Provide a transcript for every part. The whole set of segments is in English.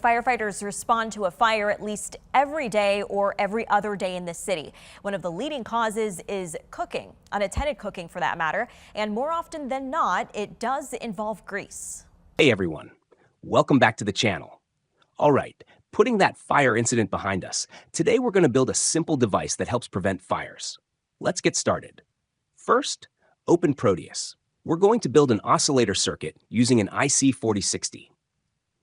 Firefighters respond to a fire at least every day or every other day in the city. One of the leading causes is cooking, unattended cooking for that matter, and more often than not, it does involve grease. Hey everyone, welcome back to the channel. All right, putting that fire incident behind us, today we're going to build a simple device that helps prevent fires. Let's get started. First, open Proteus. We're going to build an oscillator circuit using an IC4060.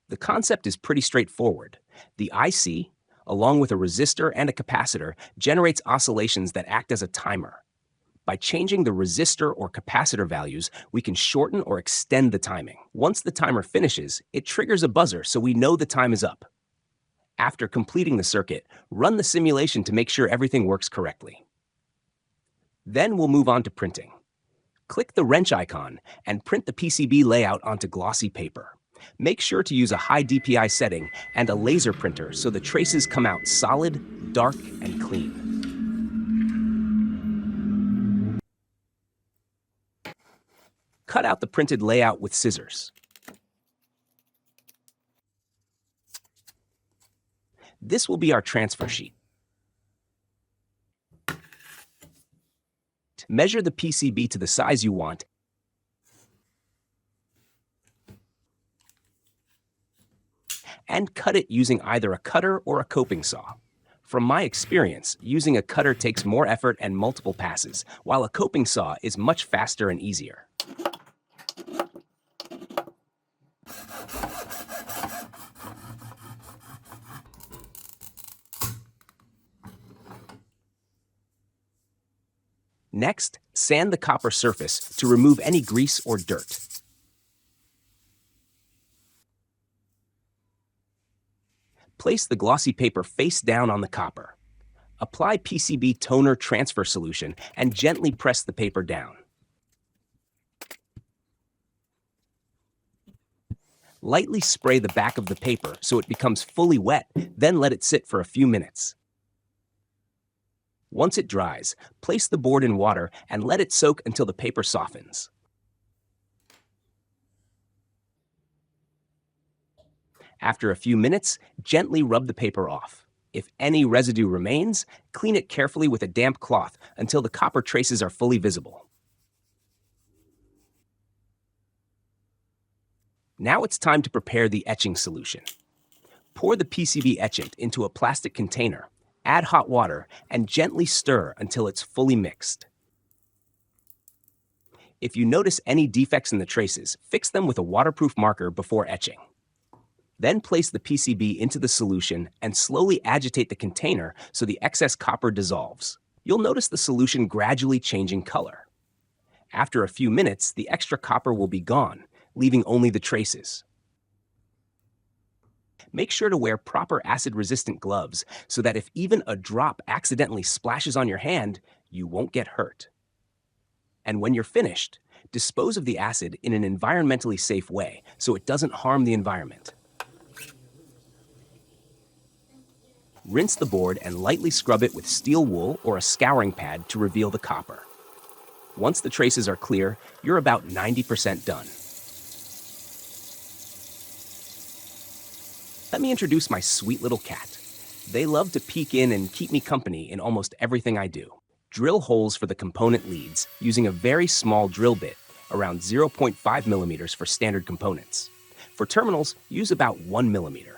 The concept is pretty straightforward. The IC, along with a resistor and a capacitor, generates oscillations that act as a timer. By changing the resistor or capacitor values, we can shorten or extend the timing. Once the timer finishes, it triggers a buzzer so we know the time is up. After completing the circuit, run the simulation to make sure everything works correctly. Then we'll move on to printing. Click the wrench icon and print the PCB layout onto glossy paper. Make sure to use a high DPI setting and a laser printer so the traces come out solid, dark, and clean. Cut out the printed layout with scissors. This will be our transfer sheet. Measure the PCB to the size you want and cut it using either a cutter or a coping saw. From my experience, using a cutter takes more effort and multiple passes, while a coping saw is much faster and easier. Next, sand the copper surface to remove any grease or dirt. Place the glossy paper face down on the copper. Apply PCB toner transfer solution and gently press the paper down. Lightly spray the back of the paper so it becomes fully wet, then let it sit for a few minutes. Once it dries, place the board in water and let it soak until the paper softens. After a few minutes, gently rub the paper off. If any residue remains, clean it carefully with a damp cloth until the copper traces are fully visible. Now it's time to prepare the etching solution. Pour the PCB etchant into a plastic container, add hot water, and gently stir until it's fully mixed. If you notice any defects in the traces, fix them with a waterproof marker before etching. Then place the PCB into the solution and slowly agitate the container so the excess copper dissolves. You'll notice the solution gradually changing color. After a few minutes, the extra copper will be gone, leaving only the traces. Make sure to wear proper acid-resistant gloves so that if even a drop accidentally splashes on your hand, you won't get hurt. And when you're finished, dispose of the acid in an environmentally safe way so it doesn't harm the environment. Rinse the board and lightly scrub it with steel wool or a scouring pad to reveal the copper. Once the traces are clear, you're about 90% done. Let me introduce my sweet little cat. They love to peek in and keep me company in almost everything I do. Drill holes for the component leads using a very small drill bit, around 0.5 millimeters for standard components. For terminals, use about 1 millimeter.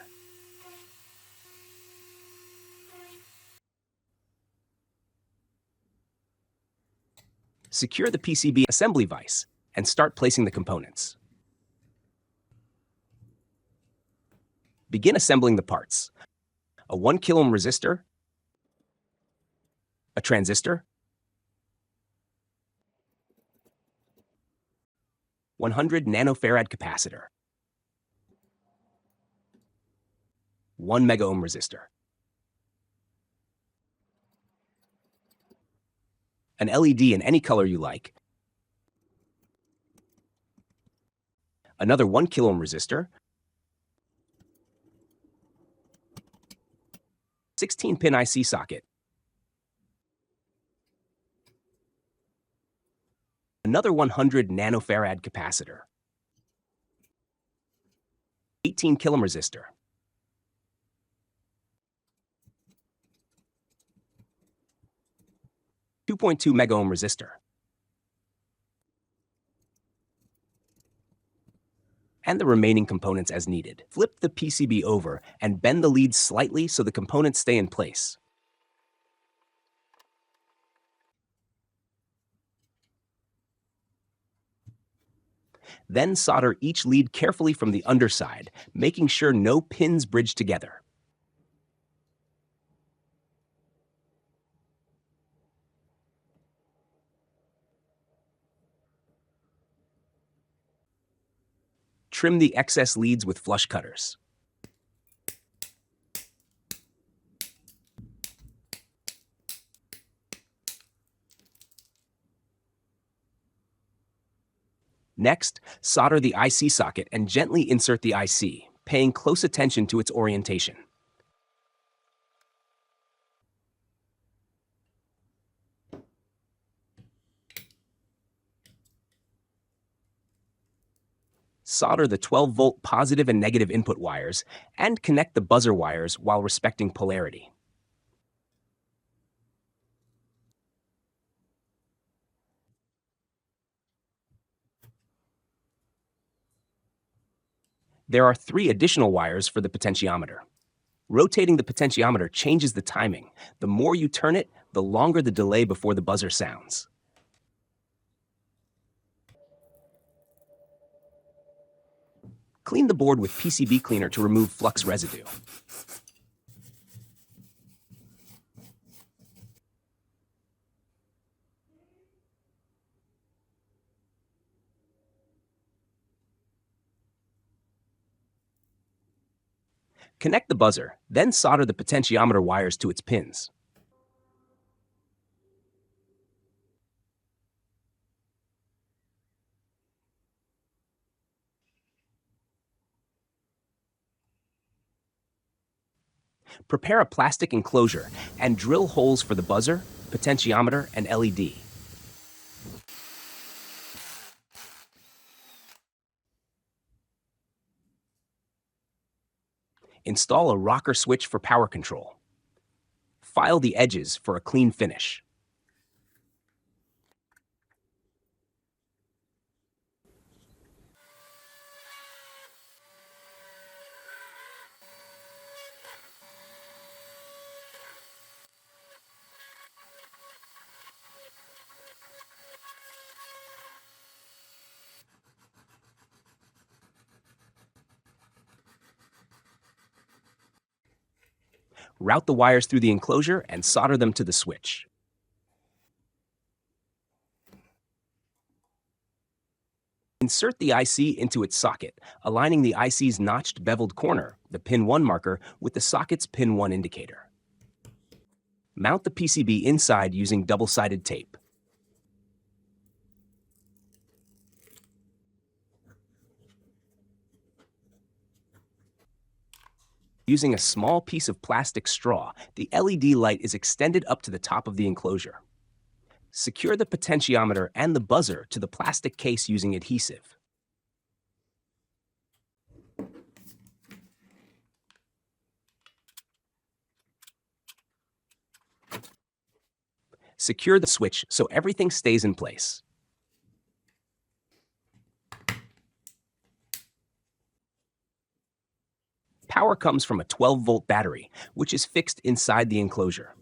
Secure the PCB assembly vise and start placing the components. Begin assembling the parts. A 1 kilo ohm resistor, a transistor, 100 nanofarad capacitor, 1 mega ohm resistor, an LED in any color you like, another 1 kilo ohm resistor, 16-pin IC socket, another 100 nanofarad capacitor, 18 kilo ohm resistor, 2.2 megaohm resistor, and the remaining components as needed. Flip the PCB over and bend the leads slightly so the components stay in place. Then solder each lead carefully from the underside, making sure no pins bridge together. Trim the excess leads with flush cutters. Next, solder the IC socket and gently insert the IC, paying close attention to its orientation. Solder the 12-volt positive and negative input wires and connect the buzzer wires while respecting polarity. There are 3 additional wires for the potentiometer. Rotating the potentiometer changes the timing. The more you turn it, the longer the delay before the buzzer sounds. Clean the board with PCB cleaner to remove flux residue. Connect the buzzer, then solder the potentiometer wires to its pins. Prepare a plastic enclosure and drill holes for the buzzer, potentiometer, and LED. Install a rocker switch for power control. File the edges for a clean finish. Route the wires through the enclosure and solder them to the switch. Insert the IC into its socket, aligning the IC's notched beveled corner, the pin 1 marker, with the socket's pin 1 indicator. Mount the PCB inside using double-sided tape. Using a small piece of plastic straw, the LED light is extended up to the top of the enclosure. Secure the potentiometer and the buzzer to the plastic case using adhesive. Secure the switch so everything stays in place. Power comes from a 12-volt battery, which is fixed inside the enclosure.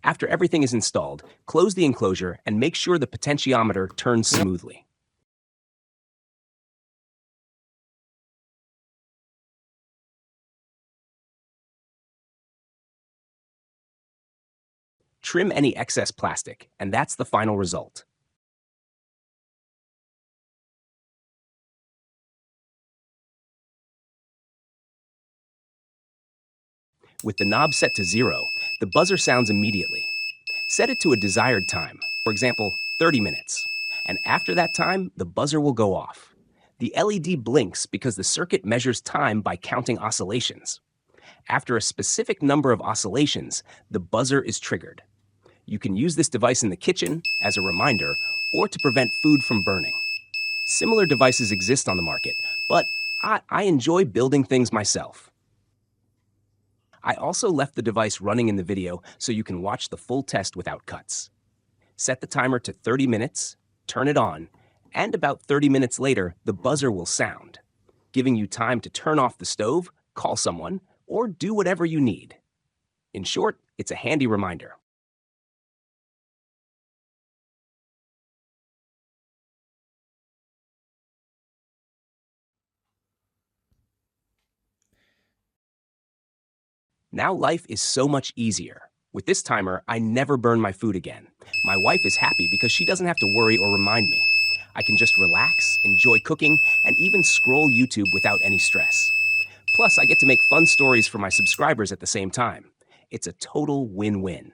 After everything is installed, close the enclosure and make sure the potentiometer turns smoothly. Trim any excess plastic, and that's the final result. With the knob set to 0, the buzzer sounds immediately. Set it to a desired time, for example, 30 minutes. And after that time, the buzzer will go off. The LED blinks because the circuit measures time by counting oscillations. After a specific number of oscillations, the buzzer is triggered. You can use this device in the kitchen as a reminder or to prevent food from burning. Similar devices exist on the market, but I enjoy building things myself. I also left the device running in the video so you can watch the full test without cuts. Set the timer to 30 minutes, turn it on, and about 30 minutes later, the buzzer will sound, giving you time to turn off the stove, call someone, or do whatever you need. In short, it's a handy reminder. Now life is so much easier. With this timer, I never burn my food again. My wife is happy because she doesn't have to worry or remind me. I can just relax, enjoy cooking, and even scroll YouTube without any stress. Plus, I get to make fun stories for my subscribers at the same time. It's a total win-win.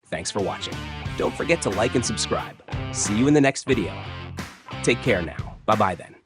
Thanks for watching. Don't forget to like and subscribe. See you in the next video. Take care now. Bye-bye then.